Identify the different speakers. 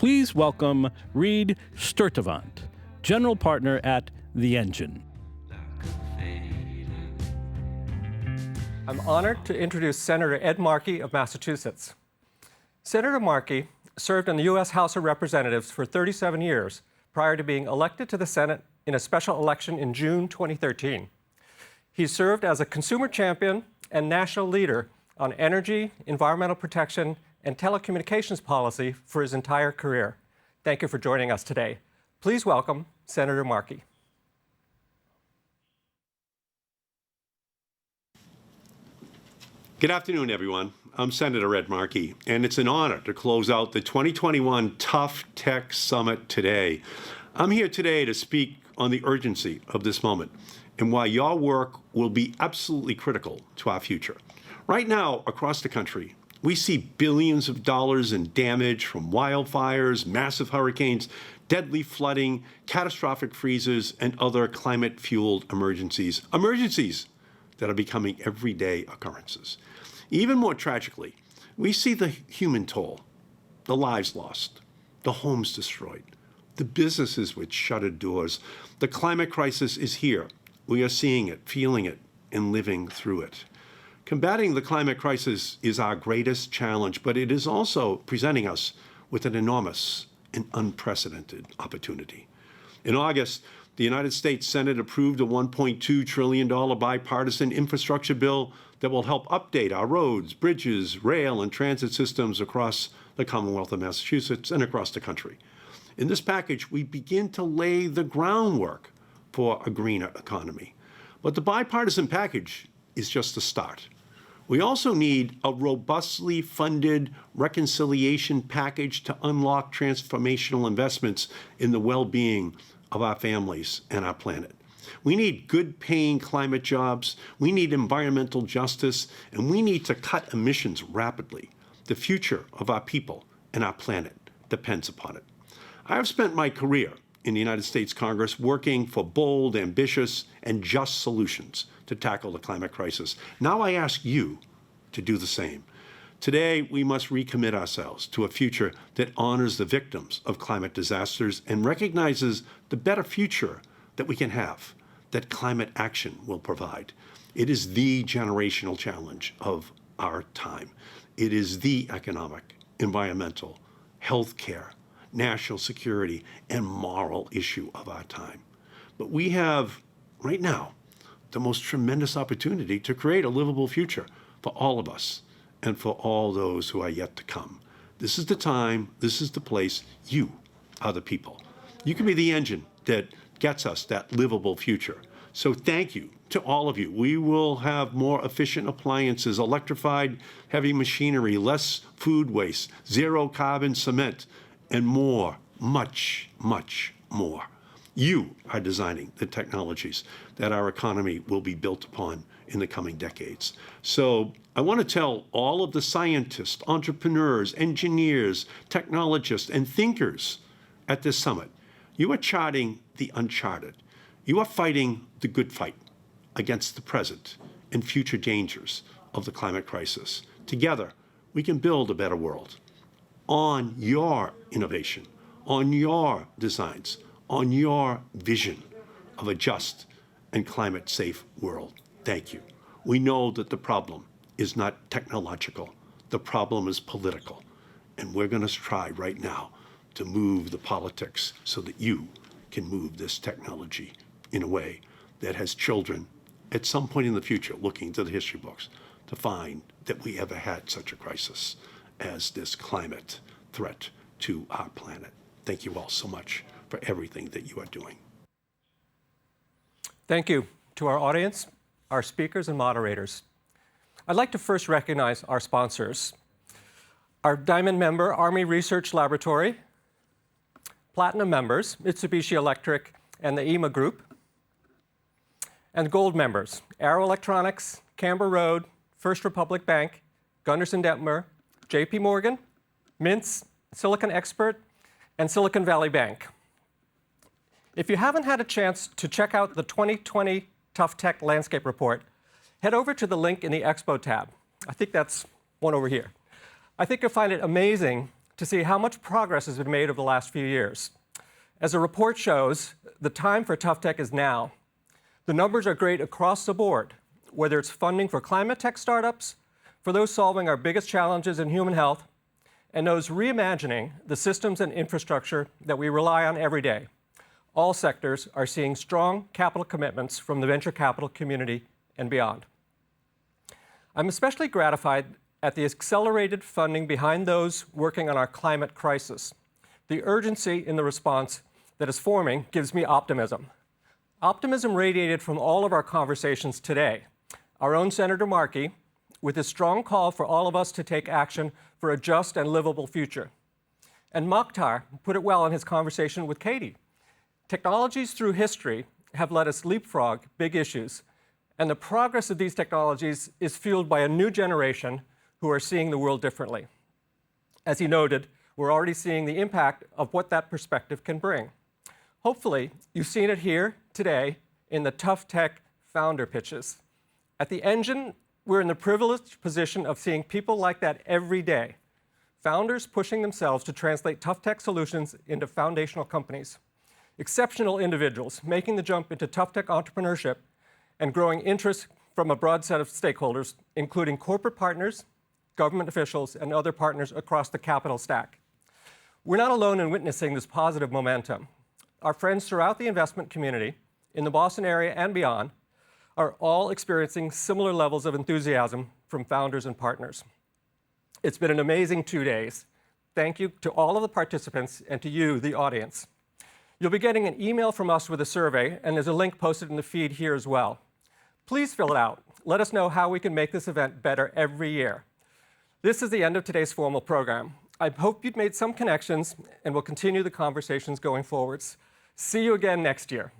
Speaker 1: Please welcome Reed Sturtevant, General Partner at The Engine.
Speaker 2: I'm honored to introduce Senator Ed Markey of Massachusetts. Senator Markey served in the U.S. House of Representatives for 37 years prior to being elected to the Senate in a special election in June 2013. He served as a consumer champion and national leader on energy, environmental protection, and telecommunications policy for his entire career. Thank you for joining us today. Please welcome Senator Markey.
Speaker 3: Good afternoon, everyone. I'm Senator Ed Markey, and it's an honor to close out the 2021 Tough Tech Summit today. I'm here today to speak on the urgency of this moment and why your work will be absolutely critical to our future. Right now, across the country, we see billions of dollars in damage from wildfires, massive hurricanes, deadly flooding, catastrophic freezes, and other climate-fueled emergencies. Emergencies that are becoming everyday occurrences. Even more tragically, we see the human toll, the lives lost, the homes destroyed, the businesses with shuttered doors. The climate crisis is here. We are seeing it, feeling it, and living through it. Combating the climate crisis is our greatest challenge, but it is also presenting us with an enormous and unprecedented opportunity. In August, the United States Senate approved a $1.2 trillion bipartisan infrastructure bill that will help update our roads, bridges, rail, and transit systems across the Commonwealth of Massachusetts and across the country. In this package, we begin to lay the groundwork for a greener economy. But the bipartisan package is just the start. We also need a robustly funded reconciliation package to unlock transformational investments in the well-being of our families and our planet. We need good-paying climate jobs, we need environmental justice, and we need to cut emissions rapidly. The future of our people and our planet depends upon it. I have spent my career in the United States Congress working for bold, ambitious, and just solutions to tackle the climate crisis. Now I ask you to do the same. Today, we must recommit ourselves to a future that honors the victims of climate disasters and recognizes the better future that we can have, that climate action will provide. It is the generational challenge of our time. It is the economic, environmental, healthcare, national security, and moral issue of our time. But we have, right now, the most tremendous opportunity to create a livable future for all of us and for all those who are yet to come. This is the time, this is the place. You are the people. You can be the engine that gets us that livable future. So thank you to all of you. We will have more efficient appliances, electrified heavy machinery, less food waste, zero carbon cement, and more, much, much more. You are designing the technologies that our economy will be built upon in the coming decades. So I want to tell all of the scientists, entrepreneurs, engineers, technologists, and thinkers at this summit, you are charting the uncharted. You are fighting the good fight against the present and future dangers of the climate crisis. Together, we can build a better world on your innovation, on your designs, on your vision of a just and climate-safe world. Thank you. We know that the problem is not technological. The problem is political. And we're going to try right now to move the politics so that you can move this technology in a way that has children at some point in the future looking to the history books to find that we ever had such a crisis as this climate threat to our planet. Thank you all so much for everything that you are doing.
Speaker 2: Thank you to our audience, our speakers and moderators. I'd like to first recognize our sponsors. Our Diamond member, Army Research Laboratory, Platinum members, Mitsubishi Electric and the EMA Group, and Gold members, Arrow Electronics, Camber Road, First Republic Bank, Gunderson Detmer, JP Morgan, Mintz, Silicon Expert, and Silicon Valley Bank. If you haven't had a chance to check out the 2020 Tough Tech Landscape Report, head over to the link in the Expo tab. I think that's one over here. I think you'll find it amazing to see how much progress has been made over the last few years. As the report shows, the time for tough tech is now. The numbers are great across the board, whether it's funding for climate tech startups, for those solving our biggest challenges in human health, and those reimagining the systems and infrastructure that we rely on every day. All sectors are seeing strong capital commitments from the venture capital community and beyond. I'm especially gratified at the accelerated funding behind those working on our climate crisis. The urgency in the response that is forming gives me optimism. Optimism radiated from all of our conversations today. Our own Senator Markey, with his strong call for all of us to take action for a just and livable future. And Mokhtar put it well in his conversation with Katie. Technologies through history have let us leapfrog big issues, and the progress of these technologies is fueled by a new generation who are seeing the world differently. As he noted, we're already seeing the impact of what that perspective can bring. Hopefully, you've seen it here today in the tough tech founder pitches. At the Engine, we're in the privileged position of seeing people like that every day. Founders pushing themselves to translate tough tech solutions into foundational companies. Exceptional individuals making the jump into tough tech entrepreneurship and growing interest from a broad set of stakeholders, including corporate partners, government officials, and other partners across the capital stack. We're not alone in witnessing this positive momentum. Our friends throughout the investment community, in the Boston area and beyond, are all experiencing similar levels of enthusiasm from founders and partners. It's been an amazing 2 days. Thank you to all of the participants and to you, the audience. You'll be getting an email from us with a survey, and there's a link posted in the feed here as well. Please fill it out. Let us know how we can make this event better every year. This is the end of today's formal program. I hope you've made some connections and will continue the conversations going forwards. See you again next year.